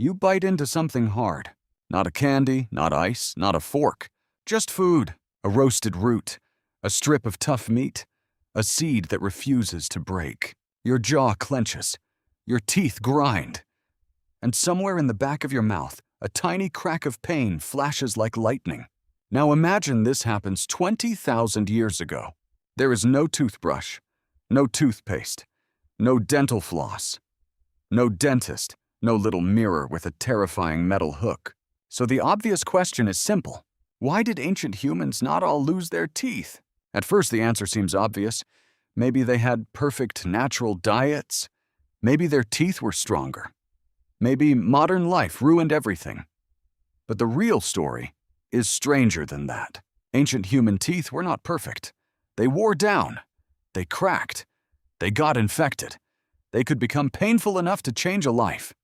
You bite into something hard. Not a candy, not ice, not a fork. Just food, a roasted root, a strip of tough meat, a seed that refuses to break. Your jaw clenches. Your teeth grind. And somewhere in the back of your mouth, a tiny crack of pain flashes like lightning. Now imagine this happens 20,000 years ago. There is no toothbrush, no toothpaste, no dental floss, no dentist, no little mirror with a terrifying metal hook. So the obvious question is simple. Why did ancient humans not all lose their teeth? At first the answer seems obvious. Maybe they had perfect natural diets. Maybe their teeth were stronger. Maybe modern life ruined everything. But the real story is stranger than that. Ancient human teeth were not perfect. They wore down. They cracked. They got infected. They could become painful enough to change a life.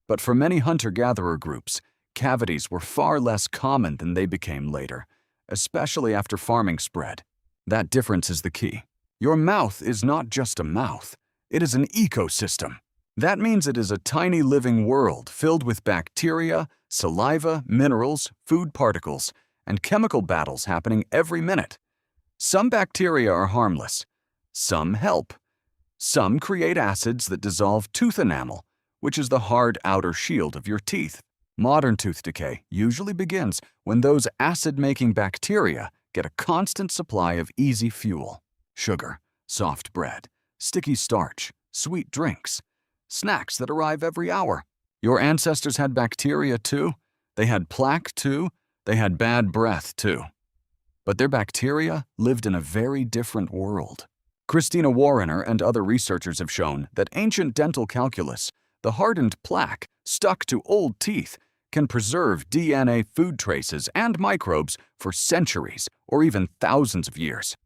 But for many hunter-gatherer groups, cavities were far less common than they became later, especially after farming spread. That difference is the key. Your mouth is not just a mouth. It is an ecosystem. That means it is a tiny living world filled with bacteria, saliva, minerals, food particles, and chemical battles happening every minute. Some bacteria are harmless. Some help. Some create acids that dissolve tooth enamel, which is the hard outer shield of your teeth. Modern tooth decay usually begins when those acid-making bacteria get a constant supply of easy fuel: sugar, soft bread, sticky starch, sweet drinks, snacks that arrive every hour. Your ancestors had bacteria too. They had plaque too. They had bad breath too. But their bacteria lived in a very different world. Christina Warrener and other researchers have shown that ancient dental calculus, the hardened plaque stuck to old teeth, can preserve DNA food traces and microbes for centuries or even thousands of years.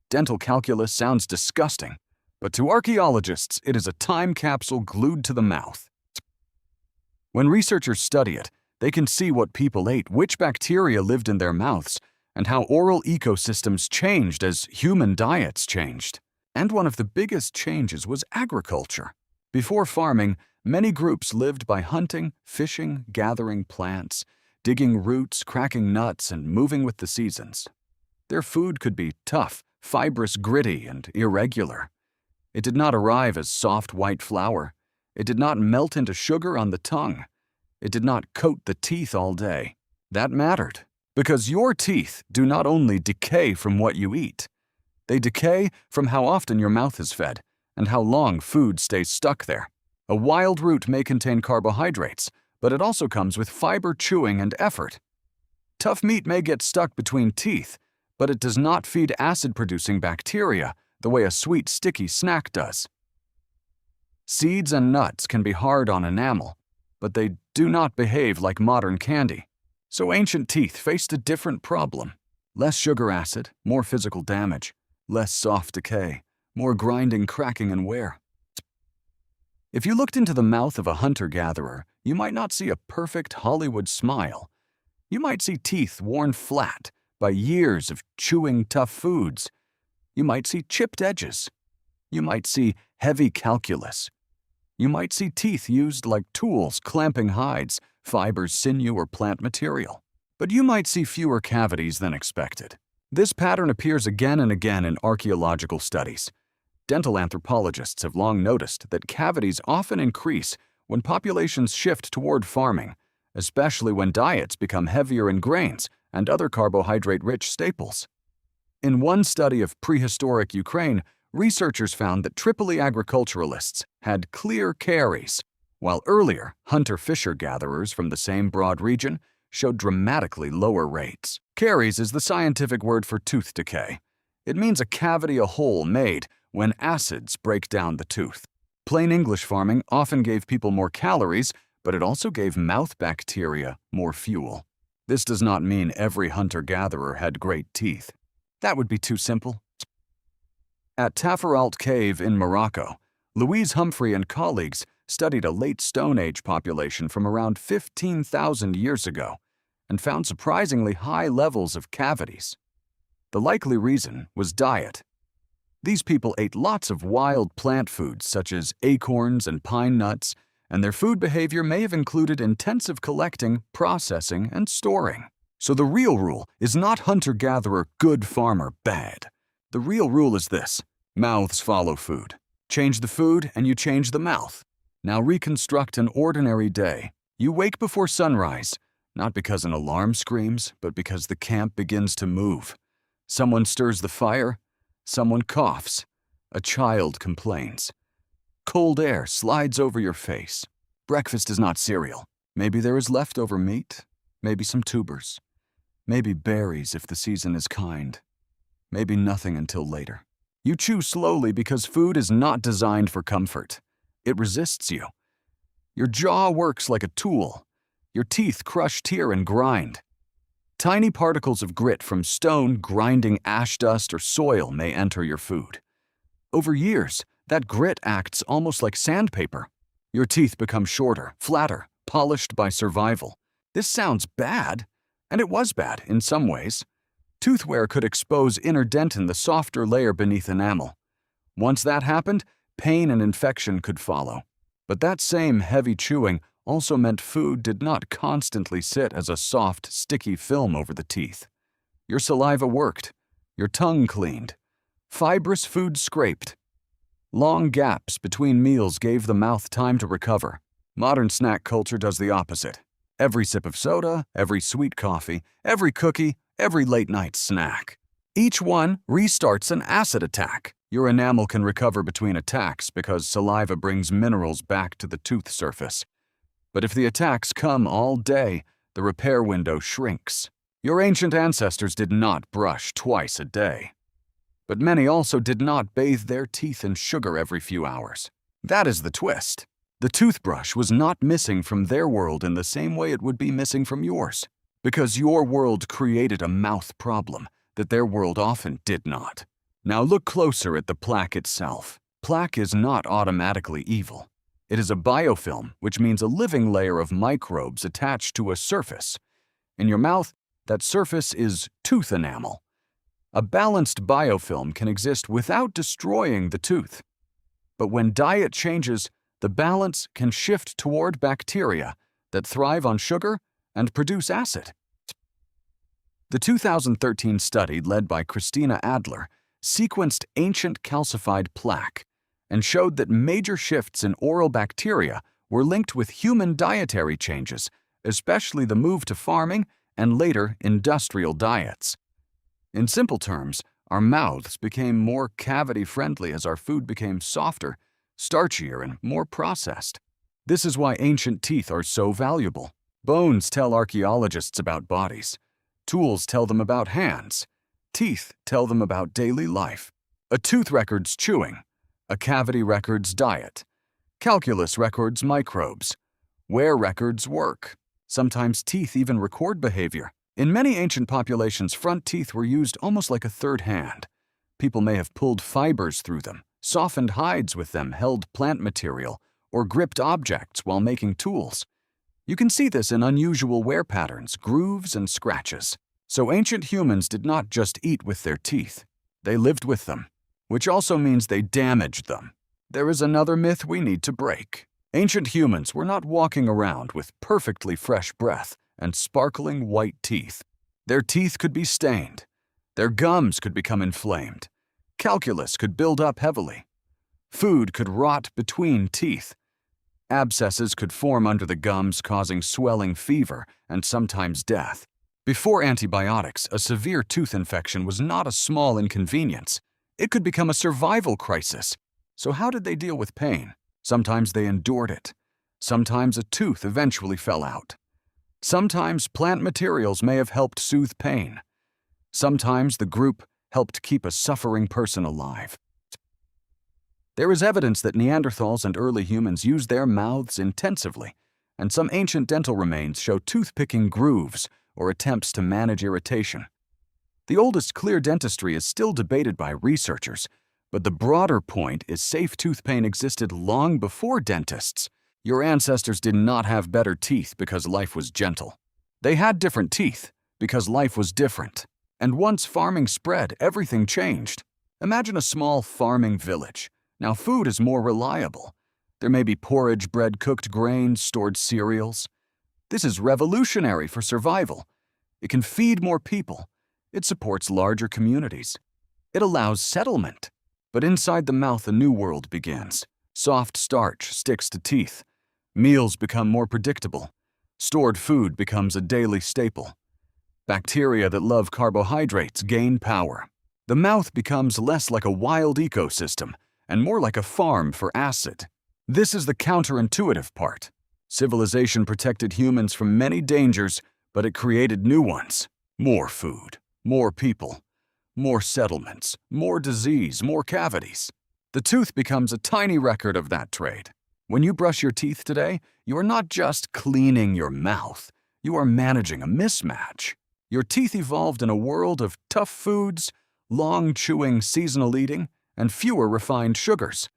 Dental calculus sounds disgusting, but to archaeologists, it is a time capsule glued to the mouth. When researchers study it, they can see what people ate, which bacteria lived in their mouths, and how oral ecosystems changed as human diets changed. And one of the biggest changes was agriculture. Before farming, many groups lived by hunting, fishing, gathering plants, digging roots, cracking nuts, and moving with the seasons. Their food could be tough, fibrous, gritty, and irregular. It did not arrive as soft white flour. It did not melt into sugar on the tongue. It did not coat the teeth all day. That mattered, because your teeth do not only decay from what you eat. They decay from how often your mouth is fed and how long food stays stuck there. A wild root may contain carbohydrates, but it also comes with fiber, chewing, and effort. Tough meat may get stuck between teeth, but it does not feed acid-producing bacteria the way a sweet, sticky snack does. Seeds and nuts can be hard on enamel, but they do not behave like modern candy. So ancient teeth faced a different problem. Less sugar acid, more physical damage. Less soft decay, more grinding, cracking, and wear. If you looked into the mouth of a hunter-gatherer, you might not see a perfect Hollywood smile. You might see teeth worn flat by years of chewing tough foods. You might see chipped edges. You might see heavy calculus. You might see teeth used like tools clamping hides, fibers, sinew, or plant material. But you might see fewer cavities than expected. This pattern appears again and again in archaeological studies. Dental anthropologists have long noticed that cavities often increase when populations shift toward farming, especially when diets become heavier in grains and other carbohydrate-rich staples. In one study of prehistoric Ukraine, researchers found that Tripoli agriculturalists had clear caries, while earlier hunter-fisher-gatherers from the same broad region showed dramatically lower rates. Caries is the scientific word for tooth decay. It means a cavity, a hole made when acids break down the tooth. Plain English farming often gave people more calories, but it also gave mouth bacteria more fuel. This does not mean every hunter-gatherer had great teeth. That would be too simple. At Tafaralt Cave in Morocco, Louise Humphrey and colleagues studied a late Stone Age population from around 15,000 years ago and found surprisingly high levels of cavities. The likely reason was diet. These people ate lots of wild plant foods such as acorns and pine nuts and their food behavior may have included intensive collecting, processing, and storing. So the real rule is not hunter-gatherer, good farmer, bad. The real rule is this: mouths follow food. Change the food and you change the mouth. Now reconstruct an ordinary day. You wake before sunrise, not because an alarm screams, but because the camp begins to move. Someone stirs the fire, someone coughs, a child complains. Cold air slides over your face. Breakfast is not cereal. Maybe there is leftover meat, maybe some tubers, maybe berries if the season is kind, maybe nothing until later. You chew slowly because food is not designed for comfort. It resists you. Your jaw works like a tool. Your teeth crush tear and grind. Tiny particles of grit from stone grinding ash dust or soil may enter your food. Over years, that grit acts almost like sandpaper. Your teeth become shorter, flatter, polished by survival. This sounds bad, and it was bad in some ways. Tooth wear could expose inner dentin, the softer layer beneath enamel. Once that happened, pain and infection could follow. But that same heavy chewing also meant food did not constantly sit as a soft, sticky film over the teeth. Your saliva worked, your tongue cleaned, fibrous food scraped. Long gaps between meals gave the mouth time to recover. Modern snack culture does the opposite. Every sip of soda, every sweet coffee, every cookie, every late-night snack. Each one restarts an acid attack. Your enamel can recover between attacks because saliva brings minerals back to the tooth surface. But if the attacks come all day, the repair window shrinks. Your ancient ancestors did not brush twice a day. But many also did not bathe their teeth in sugar every few hours. That is the twist. The toothbrush was not missing from their world in the same way it would be missing from yours, because your world created a mouth problem that their world often did not. Now look closer at the plaque itself. Plaque is not automatically evil. It is a biofilm, which means a living layer of microbes attached to a surface. In your mouth, that surface is tooth enamel. A balanced biofilm can exist without destroying the tooth. But when diet changes, the balance can shift toward bacteria that thrive on sugar and produce acid. The 2013 study led by Christina Adler sequenced ancient calcified plaque and showed that major shifts in oral bacteria were linked with human dietary changes, especially the move to farming and later industrial diets. In simple terms, our mouths became more cavity-friendly as our food became softer, starchier, and more processed. This is why ancient teeth are so valuable. Bones tell archaeologists about bodies. Tools tell them about hands. Teeth tell them about daily life. A tooth records chewing. A cavity records diet. Calculus records microbes. Wear records work. Sometimes teeth even record behavior. In many ancient populations, front teeth were used almost like a third hand. People may have pulled fibers through them, softened hides with them, held plant material, or gripped objects while making tools. You can see this in unusual wear patterns, grooves, and scratches. So ancient humans did not just eat with their teeth. They lived with them, which also means they damaged them. There is another myth we need to break. Ancient humans were not walking around with perfectly fresh breath and sparkling white teeth. Their teeth could be stained. Their gums could become inflamed. Calculus could build up heavily. Food could rot between teeth. Abscesses could form under the gums, causing swelling, fever, and sometimes death. Before antibiotics, a severe tooth infection was not a small inconvenience. It could become a survival crisis. So how did they deal with pain? Sometimes they endured it. Sometimes a tooth eventually fell out. Sometimes plant materials may have helped soothe pain. Sometimes the group helped keep a suffering person alive. There is evidence that Neanderthals and early humans used their mouths intensively, and some ancient dental remains show tooth-picking grooves or attempts to manage irritation. The oldest clear dentistry is still debated by researchers, but the broader point is safe tooth pain existed long before dentists. Your ancestors did not have better teeth because life was gentle. They had different teeth because life was different. And once farming spread, everything changed. Imagine a small farming village. Now food is more reliable. There may be porridge, bread, cooked grains, stored cereals. This is revolutionary for survival. It can feed more people. It supports larger communities. It allows settlement. But inside the mouth, a new world begins. Soft starch sticks to teeth. Meals become more predictable. Stored food becomes a daily staple. Bacteria that love carbohydrates gain power. The mouth becomes less like a wild ecosystem and more like a farm for acid. This is the counterintuitive part. Civilization protected humans from many dangers, but it created new ones. More food, more people, more settlements, more disease, more cavities. The tooth becomes a tiny record of that trade. When you brush your teeth today, you are not just cleaning your mouth. You are managing a mismatch. Your teeth evolved in a world of tough foods, long chewing seasonal eating, and fewer refined sugars.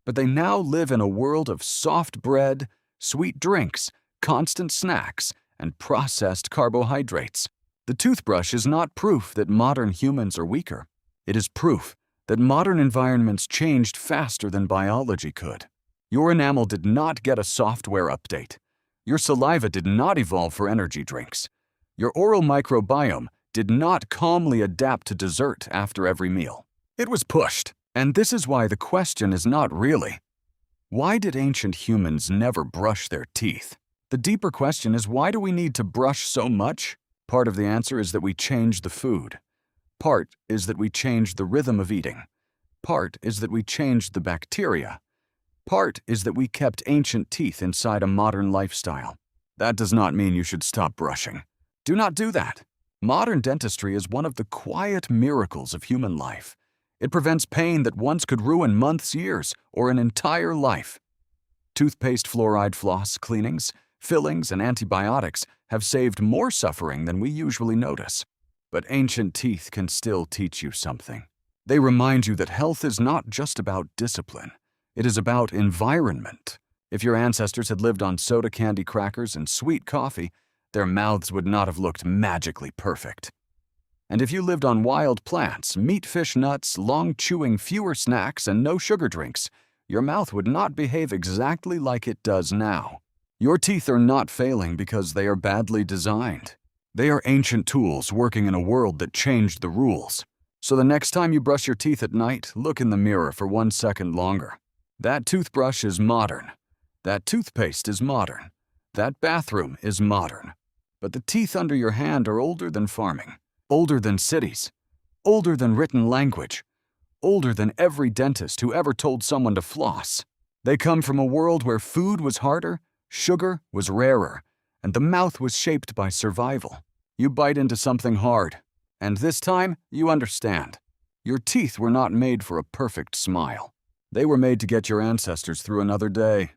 But they now live in a world of soft bread, sweet drinks, constant snacks, and processed carbohydrates. The toothbrush is not proof that modern humans are weaker. It is proof that modern environments changed faster than biology could. Your enamel did not get a software update. Your saliva did not evolve for energy drinks. Your oral microbiome did not calmly adapt to dessert after every meal. It was pushed, and this is why the question is not really, why did ancient humans never brush their teeth? The deeper question is, why do we need to brush so much? Part of the answer is that we changed the food. Part is that we changed the rhythm of eating. Part is that we changed the bacteria. Part is that we kept ancient teeth inside a modern lifestyle. That does not mean you should stop brushing. Do not do that. Modern dentistry is one of the quiet miracles of human life. It prevents pain that once could ruin months, years, or an entire life. Toothpaste, fluoride floss, cleanings, fillings, and antibiotics have saved more suffering than we usually notice. But ancient teeth can still teach you something. They remind you that health is not just about discipline. It is about environment. If your ancestors had lived on soda candy crackers and sweet coffee, their mouths would not have looked magically perfect. And if you lived on wild plants, meat, fish, nuts, long chewing, fewer snacks, and no sugar drinks, your mouth would not behave exactly like it does now. Your teeth are not failing because they are badly designed. They are ancient tools working in a world that changed the rules. So the next time you brush your teeth at night, look in the mirror for 1 second longer. That toothbrush is modern. That toothpaste is modern. That bathroom is modern. But the teeth under your hand are older than farming, older than cities, older than written language, older than every dentist who ever told someone to floss. They come from a world where food was harder, sugar was rarer, and the mouth was shaped by survival. You bite into something hard, and this time you understand. Your teeth were not made for a perfect smile. They were made to get your ancestors through another day.